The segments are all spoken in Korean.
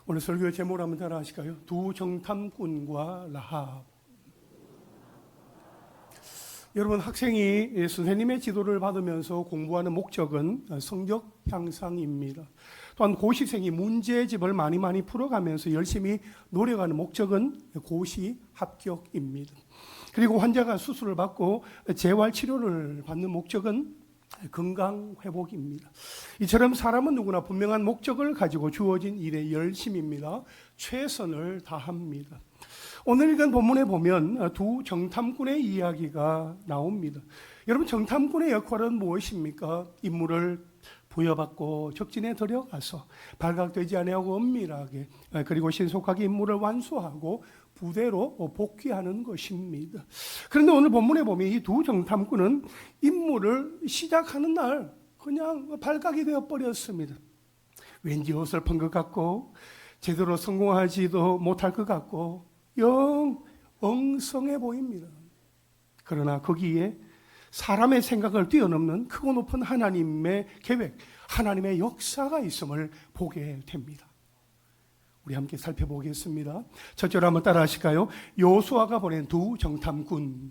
오늘 설교의 제목을 한번 따라 하실까요? 두 정탐꾼과 라합. 여러분, 학생이 선생님의 지도를 받으면서 공부하는 목적은 성적 향상입니다. 또한 고시생이 문제집을 많이 풀어가면서 열심히 노력하는 목적은 고시 합격입니다. 그리고 환자가 수술을 받고 재활치료를 받는 목적은 건강 회복입니다. 이처럼 사람은 누구나 분명한 목적을 가지고 주어진 일에 열심입니다. 최선을 다합니다. 오늘 읽은 본문에 보면 두 정탐꾼의 이야기가 나옵니다. 여러분, 정탐꾼의 역할은 무엇입니까? 임무를 부여받고 적진에 들어가서 발각되지 아니하고 은밀하게 그리고 신속하게 임무를 완수하고 부대로 복귀하는 것입니다. 그런데 오늘 본문에 보면 이 두 정탐꾼은 임무를 시작하는 날 그냥 발각이 되어 버렸습니다. 왠지 어설픈 것 같고 제대로 성공하지도 못할 것 같고 영 엉성해 보입니다. 그러나 거기에 사람의 생각을 뛰어넘는 크고 높은 하나님의 계획, 하나님의 역사가 있음을 보게 됩니다. 우리 함께 살펴보겠습니다. 첫 절 한번 따라 하실까요? 요수아가 보낸 두 정탐꾼.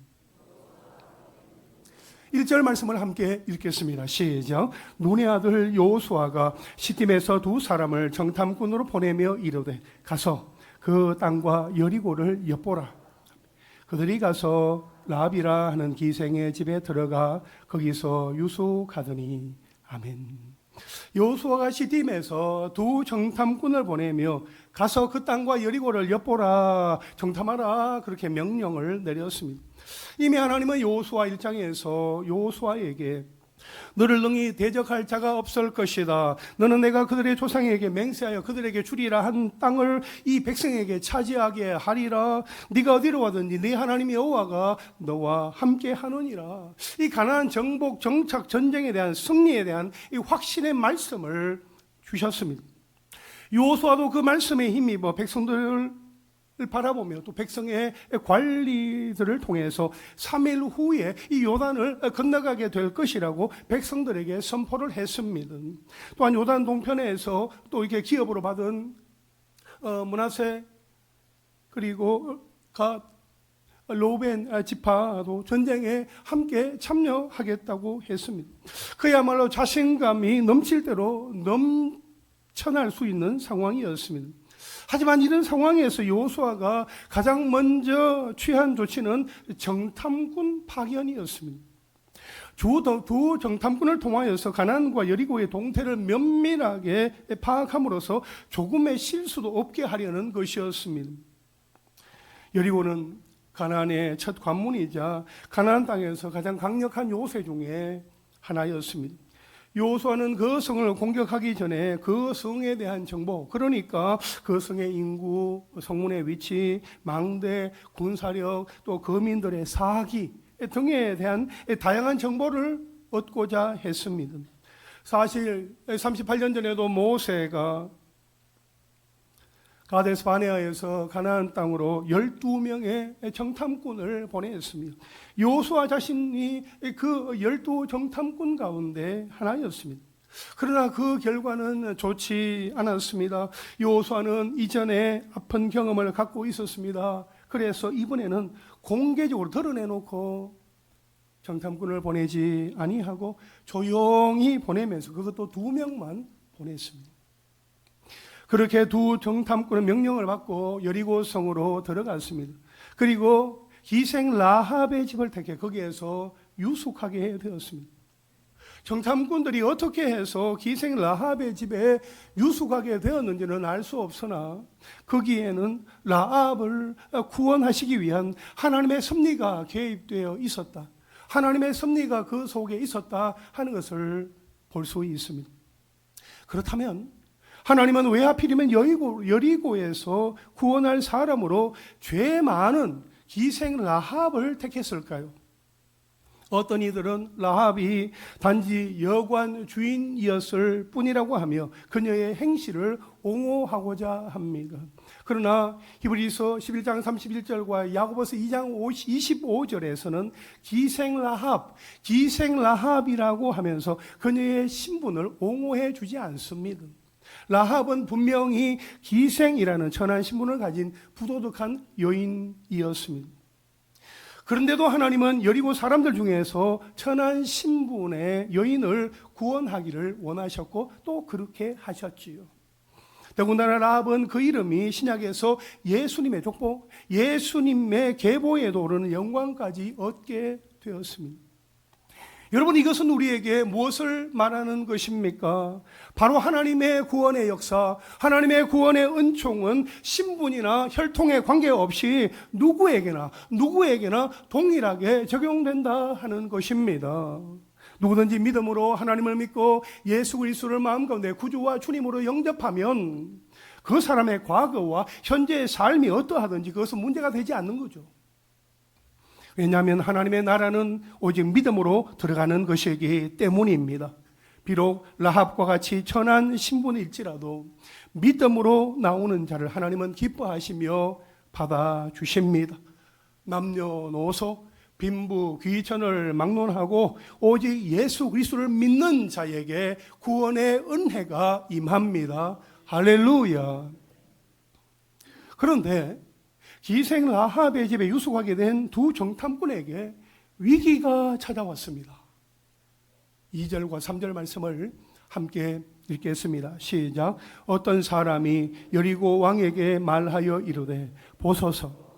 1절 말씀을 함께 읽겠습니다. 시작. 눈의 아들 요수아가 시팀에서 두 사람을 정탐꾼으로 보내며 이르되 가서 그 땅과 여리고를 엿보라. 그들이 가서 라합이라 하는 기생의 집에 들어가 거기서 유숙하더니. 아멘. 요수아가 시딤에서 두 정탐꾼을 보내며 가서 그 땅과 여리고를 엿보라, 정탐하라, 그렇게 명령을 내렸습니다. 이미 하나님은 요수아 1장에서 요수아에게 너를 능히 대적할 자가 없을 것이다. 너는 내가 그들의 조상에게 맹세하여 그들에게 주리라 한 땅을 이 백성에게 차지하게 하리라. 네가 어디로 가든지 네 하나님 여호와가 너와 함께 하느니라. 이 가나안 정복, 정착, 전쟁에 대한 승리에 대한 이 확신의 말씀을 주셨습니다. 요수아도 그 말씀에 힘입어 백성들을 바라보며 또 백성의 관리들을 통해서 3일 후에 이 요단을 건너가게 될 것이라고 백성들에게 선포를 했습니다. 또한 요단 동편에서 또 이렇게 기업으로 받은 므낫세 그리고 갓 로벤 지파도 전쟁에 함께 참여하겠다고 했습니다. 그야말로 자신감이 넘칠 대로 넘쳐날 수 있는 상황이었습니다. 하지만 이런 상황에서 요수아가 가장 먼저 취한 조치는 정탐꾼 파견이었습니다. 두 정탐꾼을 통하여서 가나안과 여리고의 동태를 면밀하게 파악함으로써 조금의 실수도 없게 하려는 것이었습니다. 여리고는 가나안의 첫 관문이자 가나안 땅에서 가장 강력한 요새 중에 하나였습니다. 요수아는 그 성을 공격하기 전에 그 성에 대한 정보, 그러니까 그 성의 인구, 성문의 위치, 망대, 군사력, 또 거민들의 사기 등에 대한 다양한 정보를 얻고자 했습니다. 사실 38년 전에도 모세가 가데스 바네아에서 가나안 땅으로 12명의 정탐꾼을 보냈습니다. 요수아 자신이 그 12 정탐꾼 가운데 하나였습니다. 그러나 그 결과는 좋지 않았습니다. 요수아는 이전에 아픈 경험을 갖고 있었습니다. 그래서 이번에는 공개적으로 드러내놓고 정탐꾼을 보내지 아니하고 조용히 보내면서 그것도 2명만 보냈습니다. 그렇게 두 정탐꾼은 명령을 받고 여리고 성으로 들어갔습니다. 그리고 기생 라합의 집을 택해 거기에서 유숙하게 되었습니다. 정탐꾼들이 어떻게 해서 기생 라합의 집에 유숙하게 되었는지는 알 수 없으나 거기에는 라합을 구원하시기 위한 하나님의 섭리가 개입되어 있었다. 하나님의 섭리가 그 속에 있었다 하는 것을 볼 수 있습니다. 그렇다면 하나님은 왜 하필이면 여리고에서 구원할 사람으로 죄 많은 기생 라합을 택했을까요? 어떤 이들은 라합이 단지 여관 주인이었을 뿐이라고 하며 그녀의 행실을 옹호하고자 합니다. 그러나 히브리서 11장 31절과 야고보서 2장 25절에서는 기생 라합이라고 하면서 그녀의 신분을 옹호해 주지 않습니다. 라합은 분명히 기생이라는 천한 신분을 가진 부도덕한 여인이었습니다. 그런데도 하나님은 여리고 사람들 중에서 천한 신분의 여인을 구원하기를 원하셨고 또 그렇게 하셨지요. 더군다나 라합은 그 이름이 신약에서 예수님의 족보, 예수님의 계보에 오르는 영광까지 얻게 되었습니다. 여러분, 이것은 우리에게 무엇을 말하는 것입니까? 바로 하나님의 구원의 역사, 하나님의 구원의 은총은 신분이나 혈통에 관계없이 누구에게나 동일하게 적용된다 하는 것입니다. 누구든지 믿음으로 하나님을 믿고 예수 그리스도를 마음 가운데 구주와 주님으로 영접하면 그 사람의 과거와 현재의 삶이 어떠하든지 그것은 문제가 되지 않는 거죠. 왜냐하면 하나님의 나라는 오직 믿음으로 들어가는 것이기 때문입니다. 비록 라합과 같이 천한 신분일지라도 믿음으로 나오는 자를 하나님은 기뻐하시며 받아주십니다. 남녀노소 빈부 귀천을 막론하고 오직 예수 그리스도를 믿는 자에게 구원의 은혜가 임합니다. 할렐루야. 그런데 기생 라합의 집에 유숙하게 된 두 정탐꾼에게 위기가 찾아왔습니다. 2절과 3절 말씀을 함께 읽겠습니다. 시작. 어떤 사람이 여리고 왕에게 말하여 이르되 보소서,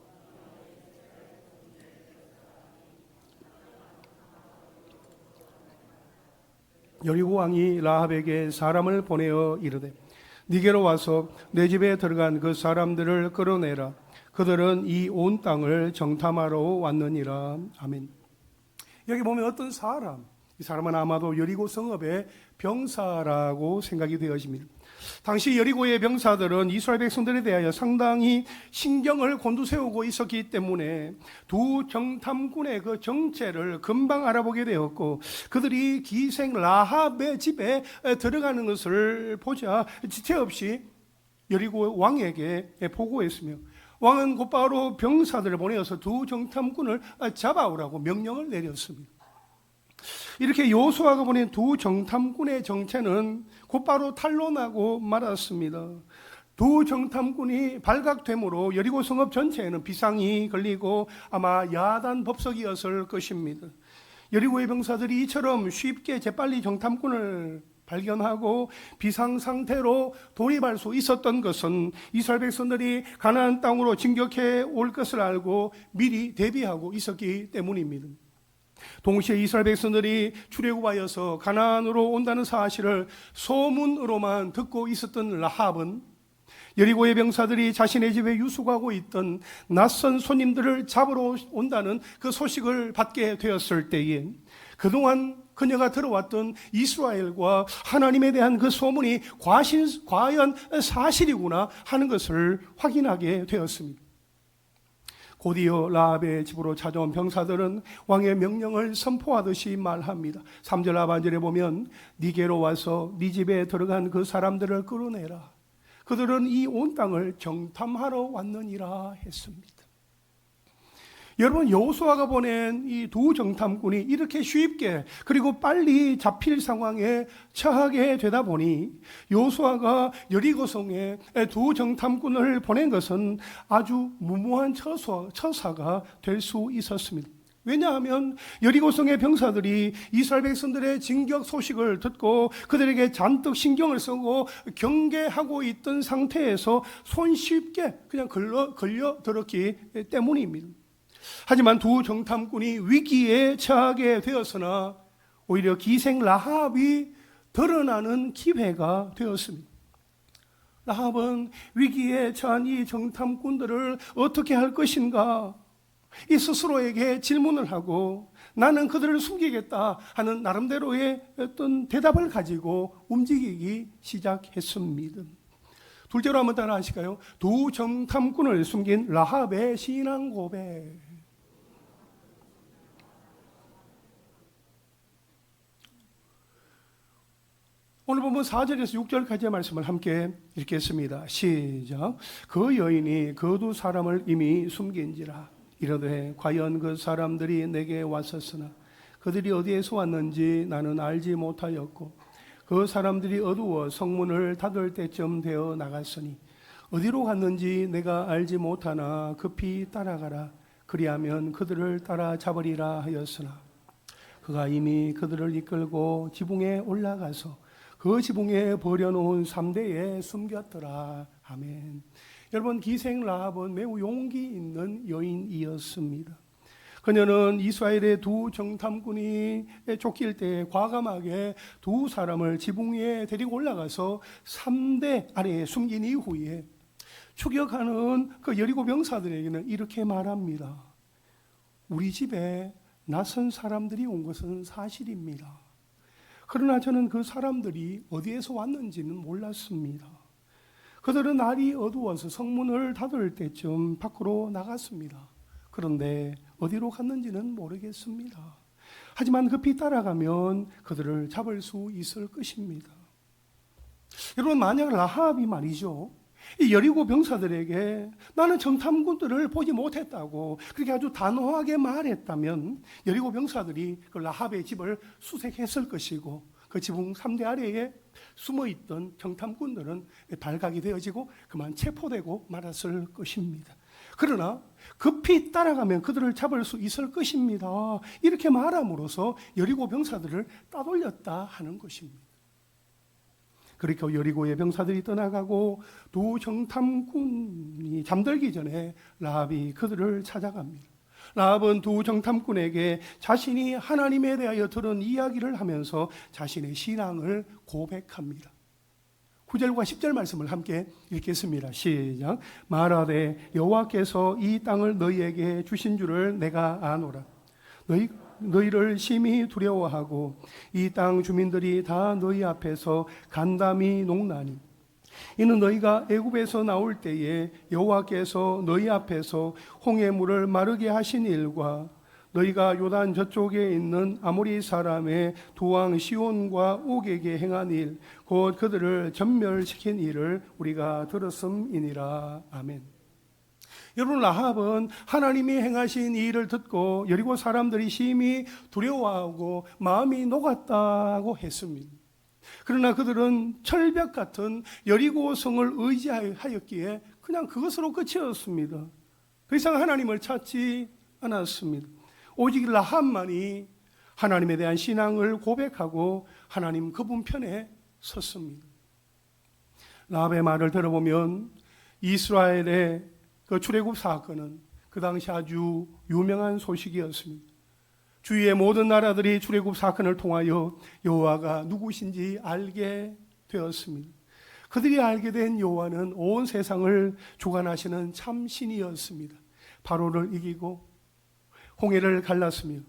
여리고 왕이 라합에게 사람을 보내어 이르되 네게로 와서 내 집에 들어간 그 사람들을 끌어내라. 그들은 이 온 땅을 정탐하러 왔느니라. 아멘. 여기 보면 어떤 사람, 이 사람은 아마도 여리고 성읍의 병사라고 생각이 되어집니다. 당시 여리고의 병사들은 이스라엘 백성들에 대하여 상당히 신경을 곤두세우고 있었기 때문에 두 정탐꾼의 그 정체를 금방 알아보게 되었고, 그들이 기생 라합의 집에 들어가는 것을 보자 지체 없이 여리고 왕에게 보고했으며, 왕은 곧바로 병사들을 보내어서 두 정탐꾼을 잡아오라고 명령을 내렸습니다. 이렇게 여호수아가 보낸 두 정탐꾼의 정체는 곧바로 탄로나고 말았습니다. 두 정탐꾼이 발각됨으로 여리고 성읍 전체에는 비상이 걸리고 아마 야단 법석이었을 것입니다. 여리고의 병사들이 이처럼 쉽게 재빨리 정탐꾼을 발견하고 비상 상태로 돌입할 수 있었던 것은 이스라엘 백성들이 가나안 땅으로 진격해 올 것을 알고 미리 대비하고 있었기 때문입니다. 동시에 이스라엘 백성들이 출애굽하여서 가나안으로 온다는 사실을 소문으로만 듣고 있었던 라합은 여리고의 병사들이 자신의 집에 유숙하고 있던 낯선 손님들을 잡으러 온다는 그 소식을 받게 되었을 때에 그동안 그녀가 들어왔던 이스라엘과 하나님에 대한 그 소문이 과연 사실이구나 하는 것을 확인하게 되었습니다. 곧이어 라합의 집으로 찾아온 병사들은 왕의 명령을 선포하듯이 말합니다. 3절 하반절에 보면 네게로 와서 네 집에 들어간 그 사람들을 끌어내라. 그들은 이 온 땅을 정탐하러 왔느니라 했습니다. 여러분, 여호수아가 보낸 이 두 정탐꾼이 이렇게 쉽게 그리고 빨리 잡힐 상황에 처하게 되다 보니 여호수아가 여리고성에 두 정탐꾼을 보낸 것은 아주 무모한 처사가 될 수 있었습니다. 왜냐하면 여리고성의 병사들이 이스라엘 백성들의 진격 소식을 듣고 그들에게 잔뜩 신경을 쓰고 경계하고 있던 상태에서 손쉽게 그냥 걸려들었기 때문입니다. 하지만 두 정탐꾼이 위기에 처하게 되었으나 오히려 기생 라합이 드러나는 기회가 되었습니다. 라합은 위기에 처한 이 정탐꾼들을 어떻게 할 것인가 이 스스로에게 질문을 하고 나는 그들을 숨기겠다 하는 나름대로의 어떤 대답을 가지고 움직이기 시작했습니다. 둘째로 한번 따라 하실까요? 두 정탐꾼을 숨긴 라합의 신앙 고백. 오늘 보면 4절에서 6절까지의 말씀을 함께 읽겠습니다. 시작. 그 여인이 그 두 사람을 이미 숨긴지라 이르되 과연 그 사람들이 내게 왔었으나 그들이 어디에서 왔는지 나는 알지 못하였고 그 사람들이 어두워 성문을 닫을 때쯤 되어 나갔으니 어디로 갔는지 내가 알지 못하나 급히 따라가라. 그리하면 그들을 따라잡으리라 하였으나 그가 이미 그들을 이끌고 지붕에 올라가서 그 지붕에 버려놓은 3대에 숨겼더라. 아멘. 여러분, 기생 라합은 매우 용기 있는 여인이었습니다. 그녀는 이스라엘의 두 정탐꾼이 쫓길 때 과감하게 두 사람을 지붕 위에 데리고 올라가서 3대 아래에 숨긴 이후에 추격하는 그 여리고 병사들에게는 이렇게 말합니다. 우리 집에 낯선 사람들이 온 것은 사실입니다. 그러나 저는 그 사람들이 어디에서 왔는지는 몰랐습니다. 그들은 날이 어두워서 성문을 닫을 때쯤 밖으로 나갔습니다. 그런데 어디로 갔는지는 모르겠습니다. 하지만 급히 따라가면 그들을 잡을 수 있을 것입니다. 여러분, 만약 라합이 말이죠, 이 여리고 병사들에게 나는 정탐꾼들을 보지 못했다고 그렇게 아주 단호하게 말했다면 여리고 병사들이 그 라합의 집을 수색했을 것이고 그 지붕 3대 아래에 숨어있던 정탐꾼들은 발각이 되어지고 그만 체포되고 말았을 것입니다. 그러나 급히 따라가면 그들을 잡을 수 있을 것입니다. 이렇게 말함으로써 여리고 병사들을 따돌렸다 하는 것입니다. 그렇게 여리고의 병사들이 떠나가고 두 정탐꾼이 잠들기 전에 라합이 그들을 찾아갑니다. 라합은 두 정탐꾼에게 자신이 하나님에 대하여 들은 이야기를 하면서 자신의 신앙을 고백합니다. 9절과 10절 말씀을 함께 읽겠습니다. 시작. 말하되 여호와께서 이 땅을 너희에게 주신 줄을 내가 아노라. 너희를 심히 두려워하고 이 땅 주민들이 다 너희 앞에서 간담이 녹나니 이는 너희가 애굽에서 나올 때에 여호와께서 너희 앞에서 홍해 물을 마르게 하신 일과 너희가 요단 저쪽에 있는 아모리 사람의 두 왕 시온과 옥에게 행한 일, 곧 그들을 전멸시킨 일을 우리가 들었음이니라. 아멘. 여러분, 라합은 하나님이 행하신 이 일을 듣고 여리고 사람들이 심히 두려워하고 마음이 녹았다고 했습니다. 그러나 그들은 철벽 같은 여리고성을 의지하였기에 그냥 그것으로 끝이었습니다. 그 이상 하나님을 찾지 않았습니다. 오직 라합만이 하나님에 대한 신앙을 고백하고 하나님 그분 편에 섰습니다. 라합의 말을 들어보면 이스라엘의 그 출애굽 사건은 그 당시 아주 유명한 소식이었습니다. 주위의 모든 나라들이 출애굽 사건을 통하여 여호와가 누구신지 알게 되었습니다. 그들이 알게 된 여호와는 온 세상을 주관하시는 참 신이었습니다. 바로를 이기고 홍해를 갈랐으며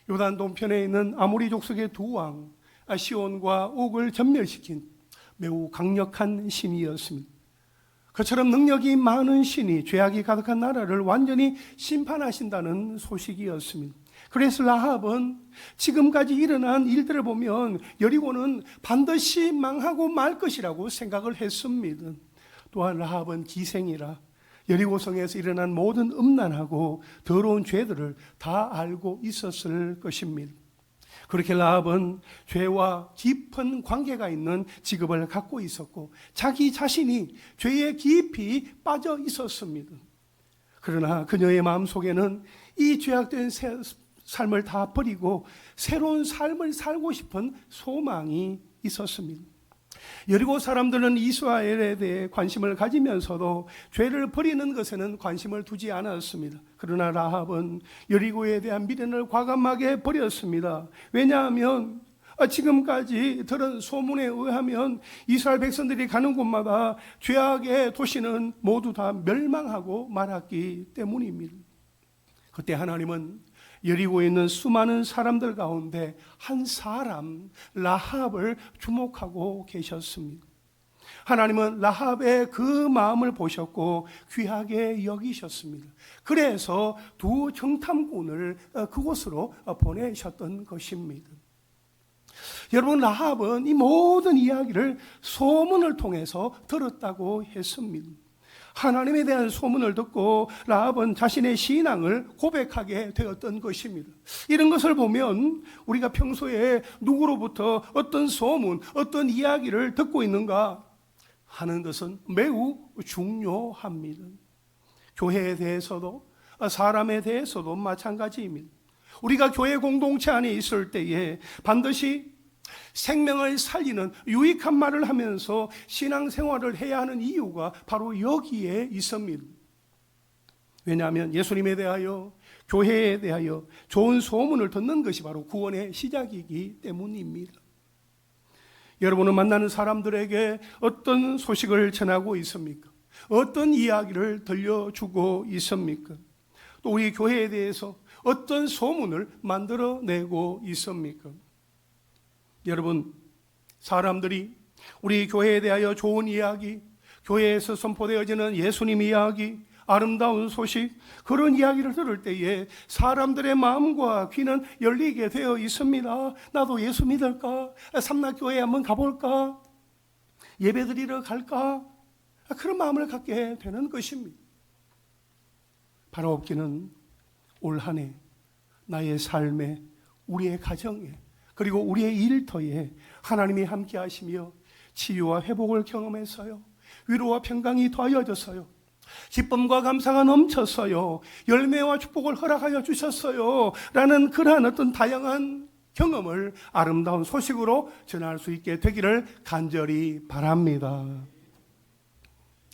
요단 동편에 있는 아모리 족속의 두 왕 시온과 옥을 전멸시킨 매우 강력한 신이었습니다. 그처럼 능력이 많은 신이 죄악이 가득한 나라를 완전히 심판하신다는 소식이었습니다. 그래서 라합은 지금까지 일어난 일들을 보면 여리고는 반드시 망하고 말 것이라고 생각을 했습니다. 또한 라합은 기생이라 여리고성에서 일어난 모든 음란하고 더러운 죄들을 다 알고 있었을 것입니다. 그렇게 라합은 죄와 깊은 관계가 있는 직업을 갖고 있었고 자기 자신이 죄에 깊이 빠져 있었습니다. 그러나 그녀의 마음속에는 이 죄악된 삶을 다 버리고 새로운 삶을 살고 싶은 소망이 있었습니다. 여리고 사람들은 이스라엘에 대해 관심을 가지면서도 죄를 버리는 것에는 관심을 두지 않았습니다. 그러나 라합은 여리고에 대한 미련을 과감하게 버렸습니다. 왜냐하면 지금까지 들은 소문에 의하면 이스라엘 백성들이 가는 곳마다 죄악의 도시는 모두 다 멸망하고 말았기 때문입니다. 그때 하나님은 여리고에 있는 수많은 사람들 가운데 한 사람 라합을 주목하고 계셨습니다. 하나님은 라합의 그 마음을 보셨고 귀하게 여기셨습니다. 그래서 두 정탐꾼을 그곳으로 보내셨던 것입니다. 여러분, 라합은 이 모든 이야기를 소문을 통해서 들었다고 했습니다. 하나님에 대한 소문을 듣고 라합은 자신의 신앙을 고백하게 되었던 것입니다. 이런 것을 보면 우리가 평소에 누구로부터 어떤 소문, 어떤 이야기를 듣고 있는가 하는 것은 매우 중요합니다. 교회에 대해서도 사람에 대해서도 마찬가지입니다. 우리가 교회 공동체 안에 있을 때에 반드시 생명을 살리는 유익한 말을 하면서 신앙생활을 해야 하는 이유가 바로 여기에 있습니다. 왜냐하면 예수님에 대하여, 교회에 대하여 좋은 소문을 듣는 것이 바로 구원의 시작이기 때문입니다. 여러분은 만나는 사람들에게 어떤 소식을 전하고 있습니까? 어떤 이야기를 들려주고 있습니까? 또 우리 교회에 대해서 어떤 소문을 만들어내고 있습니까? 여러분, 사람들이 우리 교회에 대하여 좋은 이야기, 교회에서 선포되어지는 예수님 이야기, 아름다운 소식, 그런 이야기를 들을 때에 사람들의 마음과 귀는 열리게 되어 있습니다. 나도 예수 믿을까? 삼락교회에 한번 가볼까? 예배드리러 갈까? 그런 마음을 갖게 되는 것입니다. 바라옵기는 올 한 해 나의 삶에, 우리의 가정에, 그리고 우리의 일터에 하나님이 함께 하시며 치유와 회복을 경험했어요. 위로와 평강이 더하여졌어요. 기쁨과 감사가 넘쳤어요. 열매와 축복을 허락하여 주셨어요. 라는 그러한 어떤 다양한 경험을 아름다운 소식으로 전할 수 있게 되기를 간절히 바랍니다.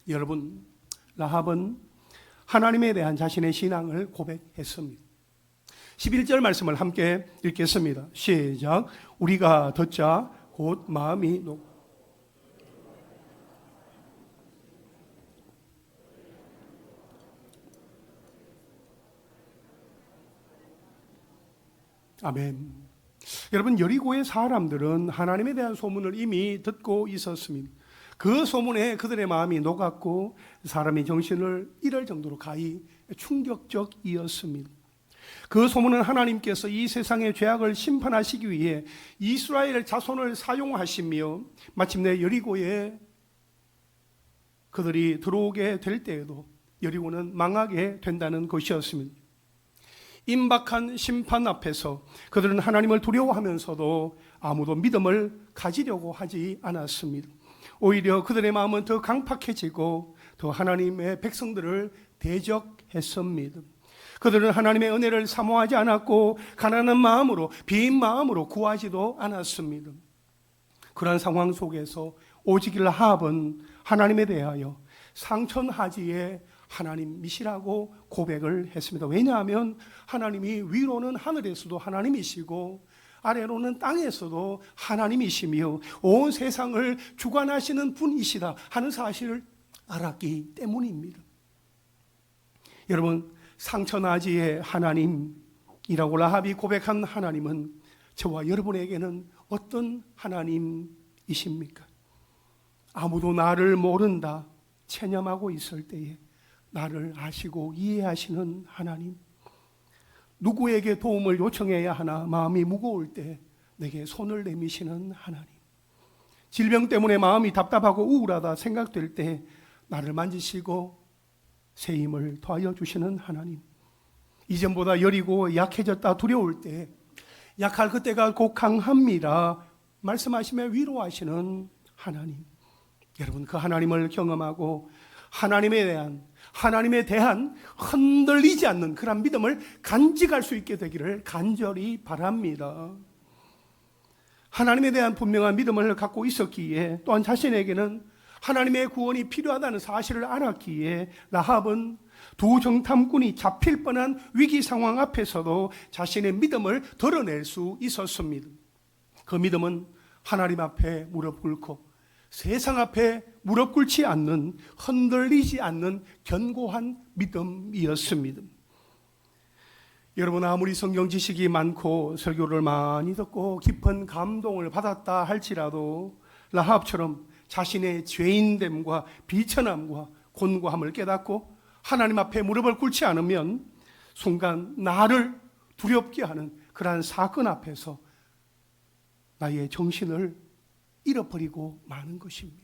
여러분, 라합은 하나님에 대한 자신의 신앙을 고백했습니다. 11절 말씀을 함께 읽겠습니다. 시작. 우리가 듣자 곧 마음이 아멘. 여러분, 여리고의 사람들은 하나님에 대한 소문을 이미 듣고 있었습니다. 그 소문에 그들의 마음이 녹았고 사람이 정신을 잃을 정도로 가히 충격적이었습니다. 그 소문은 하나님께서 이 세상의 죄악을 심판하시기 위해 이스라엘 자손을 사용하시며 마침내 여리고에 그들이 들어오게 될 때에도 여리고는 망하게 된다는 것이었습니다. 임박한 심판 앞에서 그들은 하나님을 두려워하면서도 아무도 믿음을 가지려고 하지 않았습니다. 오히려 그들의 마음은 더 강팍해지고 더 하나님의 백성들을 대적했습니다. 그들은 하나님의 은혜를 사모하지 않았고 가난한 마음으로, 빈 마음으로 구하지도 않았습니다. 그러한 상황 속에서 오직 라합은 하나님에 대하여 상천하지에 하나님이시라고 고백을 했습니다. 왜냐하면 하나님이 위로는 하늘에서도 하나님이시고 아래로는 땅에서도 하나님이시며 온 세상을 주관하시는 분이시다 하는 사실을 알았기 때문입니다. 여러분, 상천하지의 하나님이라고 라합이 고백한 하나님은 저와 여러분에게는 어떤 하나님이십니까? 아무도 나를 모른다 체념하고 있을 때에 나를 아시고 이해하시는 하나님, 누구에게 도움을 요청해야 하나 마음이 무거울 때 내게 손을 내미시는 하나님, 질병 때문에 마음이 답답하고 우울하다 생각될 때 나를 만지시고 새 힘을 더하여 주시는 하나님, 이전보다 여리고 약해졌다 두려울 때 약할 그때가 곧 강합니다 말씀하시며 위로하시는 하나님, 여러분, 그 하나님을 경험하고 하나님에 대한 흔들리지 않는 그런 믿음을 간직할 수 있게 되기를 간절히 바랍니다. 하나님에 대한 분명한 믿음을 갖고 있었기에 또한 자신에게는 하나님의 구원이 필요하다는 사실을 알았기에 라합은 두 정탐꾼이 잡힐 뻔한 위기 상황 앞에서도 자신의 믿음을 드러낼 수 있었습니다. 그 믿음은 하나님 앞에 무릎 꿇고 세상 앞에 무릎 꿇지 않는, 흔들리지 않는 견고한 믿음이었습니다. 여러분, 아무리 성경 지식이 많고 설교를 많이 듣고 깊은 감동을 받았다 할지라도 라합처럼 자신의 죄인됨과 비천함과 곤고함을 깨닫고 하나님 앞에 무릎을 꿇지 않으면 순간 나를 두렵게 하는 그러한 사건 앞에서 나의 정신을 잃어버리고 마는 것입니다.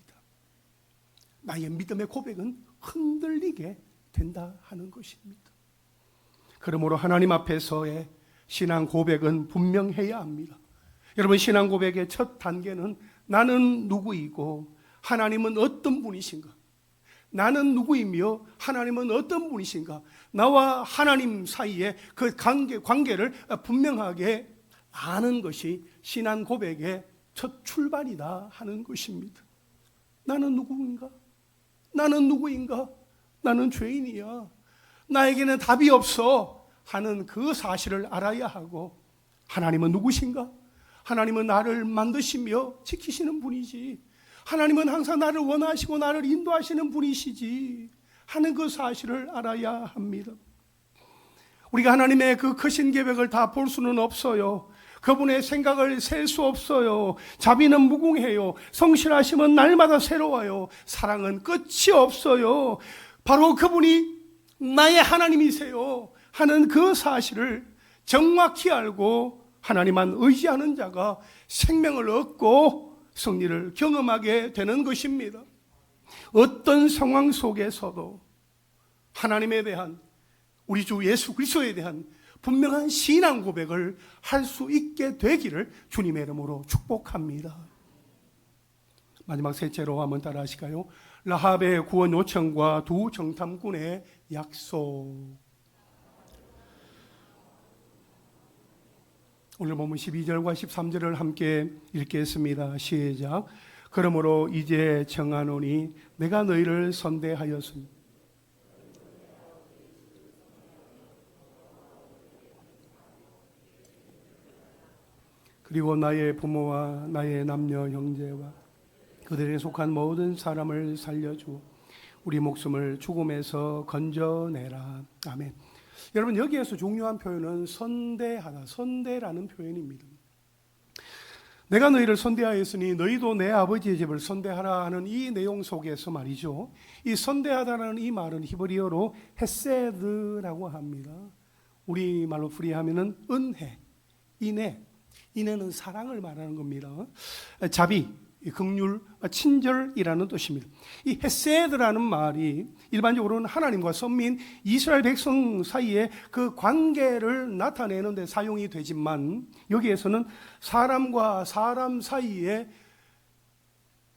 나의 믿음의 고백은 흔들리게 된다 하는 것입니다. 그러므로 하나님 앞에서의 신앙 고백은 분명해야 합니다. 여러분, 신앙 고백의 첫 단계는 나는 누구이고 하나님은 어떤 분이신가? 나는 누구이며 하나님은 어떤 분이신가? 나와 하나님 사이의 그 관계를 분명하게 아는 것이 신앙 고백의 첫 출발이다 하는 것입니다. 나는 누구인가? 나는 누구인가? 나는 죄인이야. 나에게는 답이 없어 하는 그 사실을 알아야 하고, 하나님은 누구신가? 하나님은 나를 만드시며 지키시는 분이지. 하나님은 항상 나를 원하시고 나를 인도하시는 분이시지 하는 그 사실을 알아야 합니다. 우리가 하나님의 그 크신 계획을 다 볼 수는 없어요. 그분의 생각을 셀 수 없어요. 자비는 무궁해요. 성실하심은 날마다 새로워요. 사랑은 끝이 없어요. 바로 그분이 나의 하나님이세요 하는 그 사실을 정확히 알고 하나님만 의지하는 자가 생명을 얻고 승리를 경험하게 되는 것입니다. 어떤 상황 속에서도 하나님에 대한, 우리 주 예수 그리스도에 대한 분명한 신앙 고백을 할 수 있게 되기를 주님의 이름으로 축복합니다. 마지막 셋째로 한번 따라 하실까요? 라합의 구원 요청과 두 정탐꾼의 약속. 오늘 보면 12절과 13절을 함께 읽겠습니다. 시작. 그러므로 이제 정하노니 내가 너희를 선대하였으니 그리고 나의 부모와 나의 남녀 형제와 그들에 속한 모든 사람을 살려주어 우리 목숨을 죽음에서 건져내라. 아멘. 여러분, 여기에서 중요한 표현은 선대하다, 선대라는 표현입니다. 내가 너희를 선대하였으니 너희도 내 아버지의 집을 선대하라 하는 이 내용 속에서 말이죠, 이 선대하다라는 이 말은 히브리어로 헤세드라고 합니다. 우리말로 풀이하면은 은혜, 인애는 사랑을 말하는 겁니다. 자비, 긍휼, 친절이라는 뜻입니다. 이 헤세드라는 말이 일반적으로는 하나님과 선민 이스라엘 백성 사이의 그 관계를 나타내는 데 사용이 되지만, 여기에서는 사람과 사람 사이의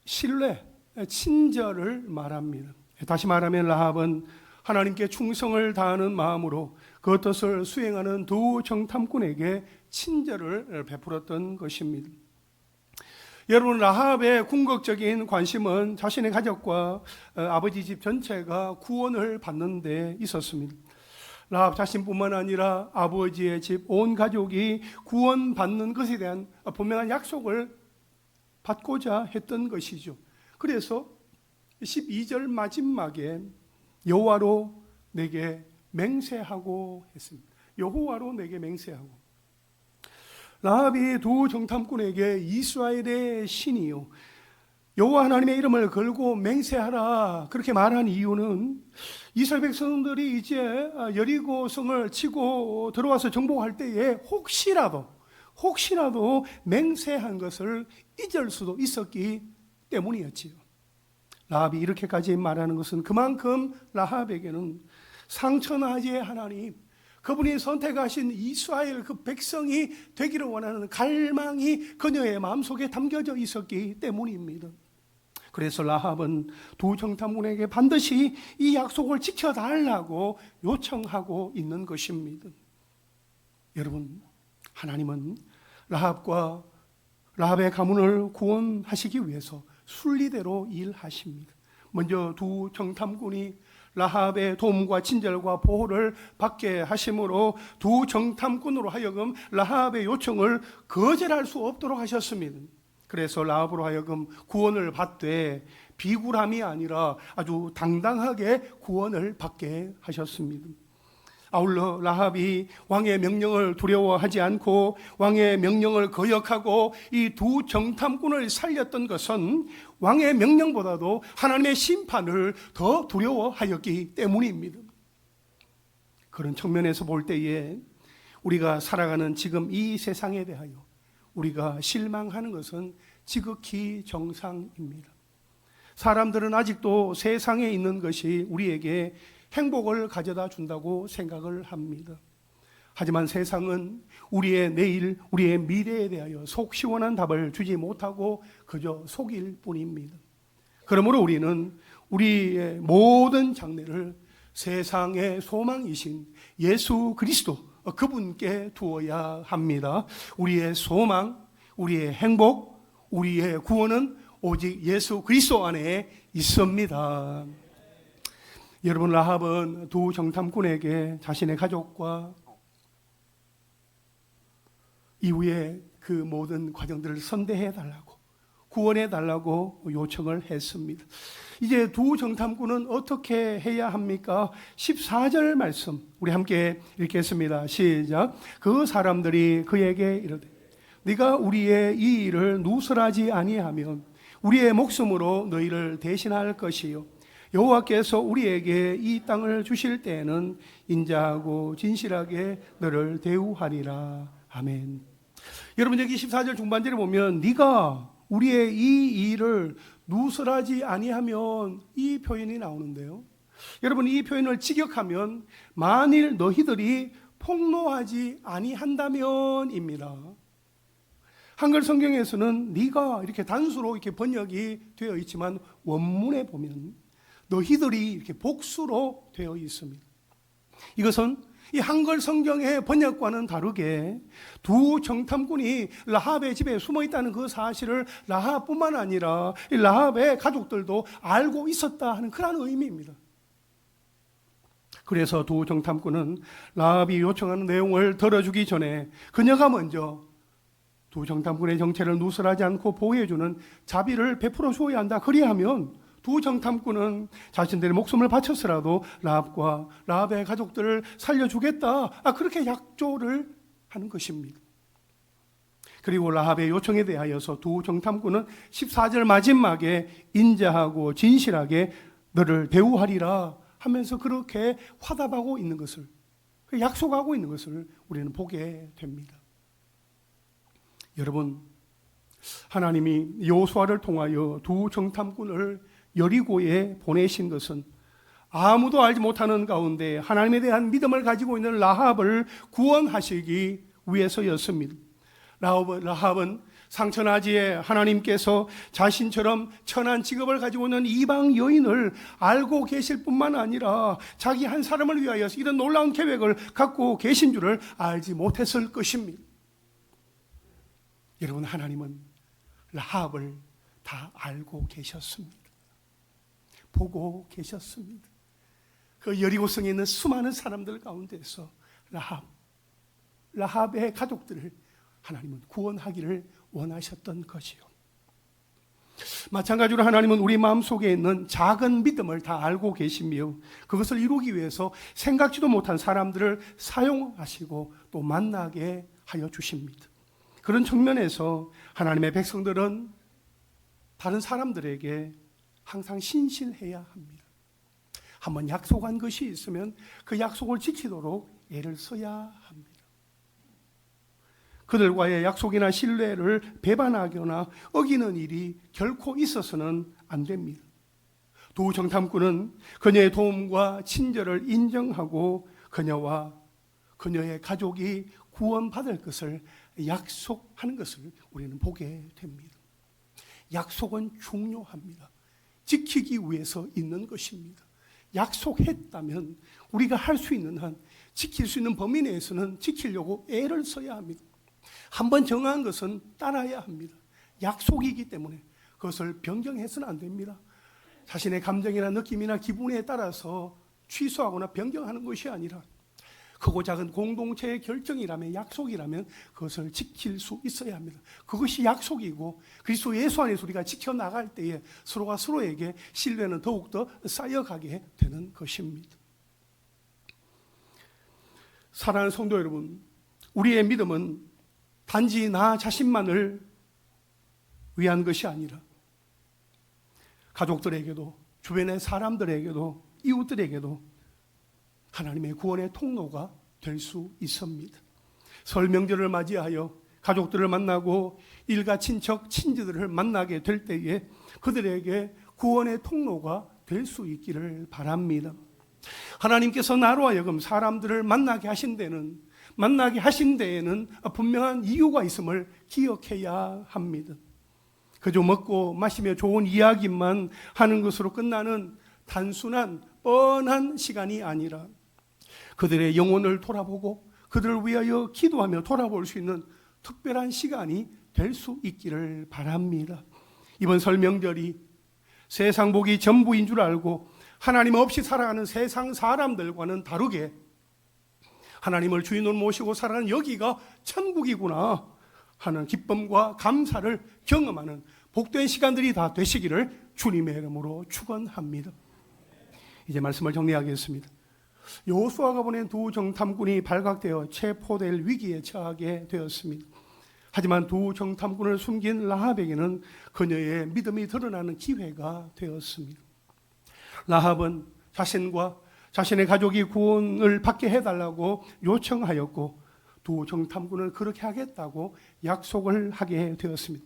신뢰, 친절을 말합니다. 다시 말하면 라합은 하나님께 충성을 다하는 마음으로 그 뜻을 수행하는 두 정탐꾼에게 친절을 베풀었던 것입니다. 여러분, 라합의 궁극적인 관심은 자신의 가족과 아버지 집 전체가 구원을 받는 데 있었습니다. 라합 자신뿐만 아니라 아버지의 집 온 가족이 구원받는 것에 대한 분명한 약속을 받고자 했던 것이죠. 그래서 12절 마지막에 여호와로 내게 맹세하고 했습니다. 여호와로 내게 맹세하고. 라합이 두 정탐꾼에게 이스라엘의 신이요 여호와 하나님의 이름을 걸고 맹세하라 그렇게 말한 이유는, 이스라엘 백성들이 이제 여리고 성을 치고 들어와서 정복할 때에 혹시라도 맹세한 것을 잊을 수도 있었기 때문이었지요. 라합이 이렇게까지 말하는 것은 그만큼 라합에게는 상천하지의 하나님, 그분이 선택하신 이스라엘 그 백성이 되기를 원하는 갈망이 그녀의 마음속에 담겨져 있었기 때문입니다. 그래서 라합은 두 정탐꾼에게 반드시 이 약속을 지켜달라고 요청하고 있는 것입니다. 여러분, 하나님은 라합의 가문을 구원하시기 위해서 순리대로 일하십니다. 먼저 두 정탐꾼이 라합의 도움과 친절과 보호를 받게 하심으로 두 정탐꾼으로 하여금 라합의 요청을 거절할 수 없도록 하셨습니다. 그래서 라합으로 하여금 구원을 받되 비굴함이 아니라 아주 당당하게 구원을 받게 하셨습니다. 아울러 라합이 왕의 명령을 두려워하지 않고 왕의 명령을 거역하고 이 두 정탐꾼을 살렸던 것은 왕의 명령보다도 하나님의 심판을 더 두려워하였기 때문입니다. 그런 측면에서 볼 때에 우리가 살아가는 지금 이 세상에 대하여 우리가 실망하는 것은 지극히 정상입니다. 사람들은 아직도 세상에 있는 것이 우리에게 행복을 가져다 준다고 생각을 합니다. 하지만 세상은 우리의 내일, 우리의 미래에 대하여 속 시원한 답을 주지 못하고 그저 속일 뿐입니다. 그러므로 우리는 우리의 모든 장래를 세상의 소망이신 예수 그리스도, 그분께 두어야 합니다. 우리의 소망, 우리의 행복, 우리의 구원은 오직 예수 그리스도 안에 있습니다. 여러분, 라합은 두 정탐꾼에게 자신의 가족과 이후에 그 모든 과정들을 선대해 달라고, 구원해 달라고 요청을 했습니다. 이제 두 정탐꾼은 어떻게 해야 합니까? 14절 말씀 우리 함께 읽겠습니다. 시작. 그 사람들이 그에게 이르되 네가 우리의 이 일을 누설하지 아니하면 우리의 목숨으로 너희를 대신할 것이요 여호와께서 우리에게 이 땅을 주실 때에는 인자하고 진실하게 너를 대우하리라. 아멘. 여러분, 여기 14절 중반절에 보면 네가 우리의 이 일을 누설하지 아니하면, 이 표현이 나오는데요. 여러분, 이 표현을 직역하면 만일 너희들이 폭로하지 아니한다면입니다. 한글 성경에서는 네가 이렇게 단수로 이렇게 번역이 되어 있지만 원문에 보면 너희들이 이렇게 복수로 되어 있습니다. 이것은 이 한글 성경의 번역과는 다르게 두 정탐꾼이 라합의 집에 숨어 있다는 그 사실을 라합뿐만 아니라 이 라합의 가족들도 알고 있었다 하는 그런 의미입니다. 그래서 두 정탐꾼은 라합이 요청하는 내용을 들어주기 전에 그녀가 먼저 두 정탐꾼의 정체를 누설하지 않고 보호해주는 자비를 베풀어 주어야 한다. 그리하면 두 정탐꾼은 자신들의 목숨을 바쳐서라도 라합과 라합의 가족들을 살려주겠다, 그렇게 약조를 하는 것입니다. 그리고 라합의 요청에 대하여서 두 정탐꾼은 14절 마지막에 인자하고 진실하게 너를 대우하리라 하면서 그렇게 화답하고 있는 것을, 약속하고 있는 것을 우리는 보게 됩니다. 여러분, 하나님이 여호수아를 통하여 두 정탐꾼을 여리고에 보내신 것은 아무도 알지 못하는 가운데 하나님에 대한 믿음을 가지고 있는 라합을 구원하시기 위해서였습니다. 라합은 상천하지에 하나님께서 자신처럼 천한 직업을 가지고 있는 이방 여인을 알고 계실 뿐만 아니라 자기 한 사람을 위하여 이런 놀라운 계획을 갖고 계신 줄을 알지 못했을 것입니다. 여러분, 하나님은 라합을 다 알고 계셨습니다. 보고 계셨습니다. 그 여리고성에 있는 수많은 사람들 가운데서 라합의 가족들을 하나님은 구원하기를 원하셨던 것이요. 마찬가지로 하나님은 우리 마음속에 있는 작은 믿음을 다 알고 계시며 그것을 이루기 위해서 생각지도 못한 사람들을 사용하시고 또 만나게 하여 주십니다. 그런 측면에서 하나님의 백성들은 다른 사람들에게 항상 신실해야 합니다. 한번 약속한 것이 있으면 그 약속을 지키도록 애를 써야 합니다. 그들과의 약속이나 신뢰를 배반하거나 어기는 일이 결코 있어서는 안 됩니다. 두 정탐꾼은 그녀의 도움과 친절을 인정하고 그녀와 그녀의 가족이 구원받을 것을 약속하는 것을 우리는 보게 됩니다. 약속은 중요합니다. 지키기 위해서 있는 것입니다. 약속했다면 우리가 할 수 있는 한, 지킬 수 있는 범위 내에서는 지키려고 애를 써야 합니다. 한번 정한 것은 따라야 합니다. 약속이기 때문에 그것을 변경해서는 안 됩니다. 자신의 감정이나 느낌이나 기분에 따라서 취소하거나 변경하는 것이 아니라 크고 작은 공동체의 결정이라면, 약속이라면 그것을 지킬 수 있어야 합니다. 그것이 약속이고 그리스도 예수 안에서 우리가 지켜나갈 때에 서로가 서로에게 신뢰는 더욱더 쌓여가게 되는 것입니다. 사랑하는 성도 여러분, 우리의 믿음은 단지 나 자신만을 위한 것이 아니라 가족들에게도, 주변의 사람들에게도, 이웃들에게도 하나님의 구원의 통로가 될 수 있습니다. 설 명절을 맞이하여 가족들을 만나고 일가 친척 친지들을 만나게 될 때에 그들에게 구원의 통로가 될 수 있기를 바랍니다. 하나님께서 나로 하여금 사람들을 만나게 하신 데에는 분명한 이유가 있음을 기억해야 합니다. 그저 먹고 마시며 좋은 이야기만 하는 것으로 끝나는 단순한 뻔한 시간이 아니라 그들의 영혼을 돌아보고 그들을 위하여 기도하며 돌아볼 수 있는 특별한 시간이 될 수 있기를 바랍니다. 이번 설 명절이 세상 복이 전부인 줄 알고 하나님 없이 살아가는 세상 사람들과는 다르게 하나님을 주인으로 모시고 살아가는 여기가 천국이구나 하는 기쁨과 감사를 경험하는 복된 시간들이 다 되시기를 주님의 이름으로 축원합니다. 이제 말씀을 정리하겠습니다. 여호수아가 보낸 두 정탐꾼이 발각되어 체포될 위기에 처하게 되었습니다. 하지만 두 정탐꾼을 숨긴 라합에게는 그녀의 믿음이 드러나는 기회가 되었습니다. 라합은 자신과 자신의 가족이 구원을 받게 해달라고 요청하였고 두 정탐꾼은 그렇게 하겠다고 약속을 하게 되었습니다.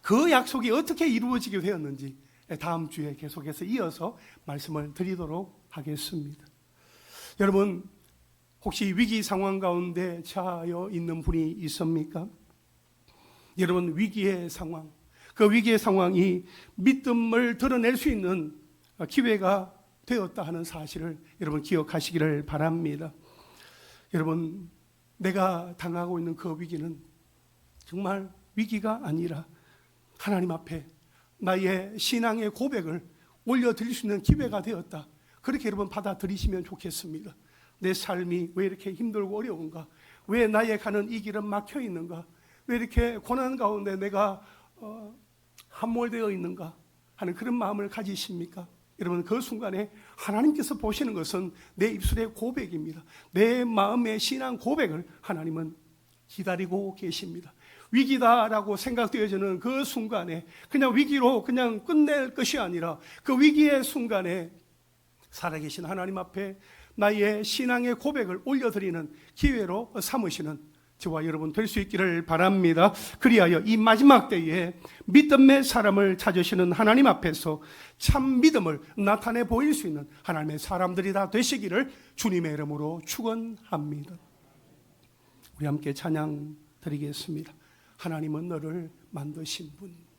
그 약속이 어떻게 이루어지게 되었는지 다음 주에 계속해서 이어서 말씀을 드리도록 하겠습니다. 여러분, 혹시 위기 상황 가운데 처하여 있는 분이 있습니까? 여러분, 위기의 상황, 그 위기의 상황이 믿음을 드러낼 수 있는 기회가 되었다 하는 사실을 여러분 기억하시기를 바랍니다. 여러분, 내가 당하고 있는 그 위기는 정말 위기가 아니라 하나님 앞에 나의 신앙의 고백을 올려드릴 수 있는 기회가 되었다. 그렇게 여러분 받아들이시면 좋겠습니다. 내 삶이 왜 이렇게 힘들고 어려운가? 왜 나의 가는 이 길은 막혀 있는가? 왜 이렇게 고난 가운데 내가 함몰되어 있는가? 하는 그런 마음을 가지십니까? 여러분, 그 순간에 하나님께서 보시는 것은 내 입술의 고백입니다. 내 마음의 신앙 고백을 하나님은 기다리고 계십니다. 위기다라고 생각되어지는 그 순간에 그냥 위기로 그냥 끝낼 것이 아니라 그 위기의 순간에 살아계신 하나님 앞에 나의 신앙의 고백을 올려드리는 기회로 삼으시는 저와 여러분 될 수 있기를 바랍니다. 그리하여 이 마지막 때에 믿음의 사람을 찾으시는 하나님 앞에서 참 믿음을 나타내 보일 수 있는 하나님의 사람들이 다 되시기를 주님의 이름으로 축원합니다. 우리 함께 찬양 드리겠습니다. 하나님은 너를 만드신 분.